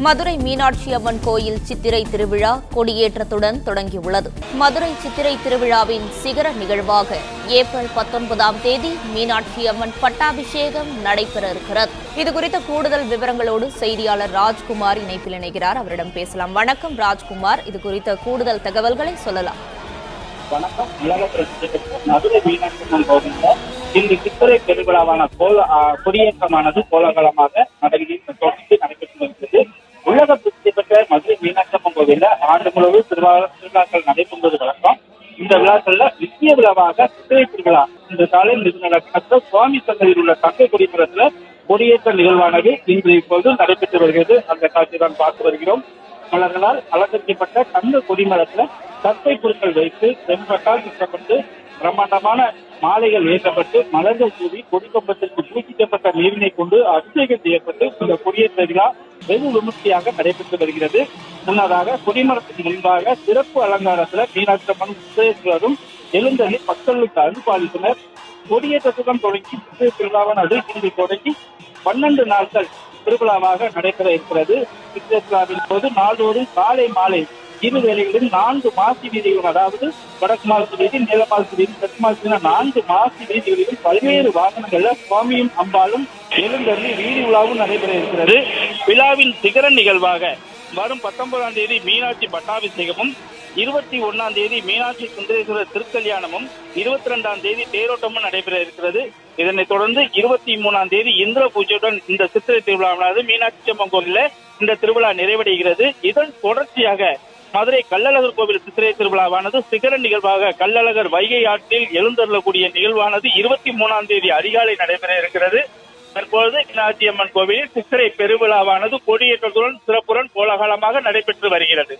மதுரை மீனாட்சி அம்மன் கோயில் சித்திரை திருவிழா கொடியேற்றத்துடன் தொடங்கியுள்ளது. மதுரை சித்திரை திருவிழாவின் சிகர நிகழ்வாக ஏப்ரல் 19ஆம் தேதி மீனாட்சி அம்மன் பட்டாபிஷேகம் நடைபெற இருக்கிறது. இதுகுறித்த கூடுதல் விவரங்களோடு செய்தியாளர் ராஜ்குமார் இணைப்பில் இணைகிறார். அவரிடம் பேசலாம். வணக்கம் ராஜ்குமார், இதுகுறித்த கூடுதல் தகவல்களை சொல்லலாம். வணக்கம். மதுரை மீனாட்சி அம்மன் கோவிலில் இந்த சித்திரை பெருவிழாவான கொடியேற்றமானது கோலாகலமாக தொடர்ந்து நடைபெற்று வருகிறது. உலக பிரசித்தி பெற்ற மதுரை மீனாட்சி அம்மன் கோவிலில் ஆண்டு முழுவதும் திருவிழாக்கள் நடைபெறுவது வழக்கம். இந்த விழாக்கள்ல முக்கிய விழாவாக சித்திரை திருவிழா இந்த சாலையில் நடக்கிற சுவாமி சன்னதியில் உள்ள தங்கை கொடிமரத்துல கொடியேற்ற நிகழ்வானது இன்று இப்போது நடைபெற்று வருகிறது. அந்த காட்சி தான் பார்த்து வருகிறோம். மலர்களால் அலங்கரிக்கப்பட்ட தங்க கொடிமரத்துல சர்க்கை பொருட்கள் வைத்து செம்பட்டால் சுற்றப்பட்டு பிரம்மாண்டமான மாலைகள் ஏற்றப்பட்டு மலர்கள் தூவி கொடிக்கம்பத்திற்கு பூசிக்கப்பட்ட நீரினை கொண்டு அபிஷேகம் செய்யப்பட்டு இந்த கொடியேற்ற விழா வெகு விமர்சையாக நடைபெற்று வருகிறது. முன்னதாக கொடிமரத்துக்கு முன்பாக சிறப்பு அலங்காரத்துல மீனாட்சி அம்மன் உத்தரேஸ்வரரும் எழுந்தள்ளி மக்களுக்கு அருள்பாலித்தனர். கொடியேற்றத்துடன் தொடங்கி சித்திரை திருவிழாவானது இன்று தொடங்கி 12 நாட்கள் திருவிழாவாக நடைபெற இருக்கிறது. சித்திரை திருவிழாவின் போது நாள்தோறும் காலை மாலை இரு வேளைகளில் 4 மாசி வீதிகளும், அதாவது வடக்கு மாசி வீதி, நீல மாசி வீதி, தெற்கு மாசி வீதி 4 மாசி வீதிகளிலும் பல்வேறு வாகனங்கள்ல சுவாமியும் அம்பாலும் எழுந்தருளி வீதி விழாவும் நடைபெற இருக்கிறது. விழாவின் சிகர நிகழ்வாக வரும் 19ஆம் தேதி மீனாட்சி பட்டாபிஷேகமும், 21ஆம் தேதி மீனாட்சி சுந்தரேஸ்வரர் திருக்கல்யாணமும், 22ஆம் தேதி தேரோட்டமும் நடைபெற இருக்கிறது. இதனைத் தொடர்ந்து 23ஆம் தேதி இந்திர பூஜையுடன் இந்த சித்திரை திருவிழாவானது மீனாட்சி அம்மன் கோவிலில் இந்த திருவிழா நிறைவடைகிறது. இதன் தொடர்ச்சியாக மதுரை கள்ளழகர் கோவில் சித்திரை திருவிழாவானது சிகர நிகழ்வாக கள்ளழகர் வைகை ஆற்றில் எழுந்தருளக்கூடிய நிகழ்வானது 23ஆம் தேதி அதிகாலை நடைபெற இருக்கிறது. தற்போது மீனாட்சி அம்மன் கோவிலில் சித்திரை பெருவிழாவானது கொடியேற்றத்துடன் சிறப்புடன் கோலாகலமாக நடைபெற்று வருகிறது.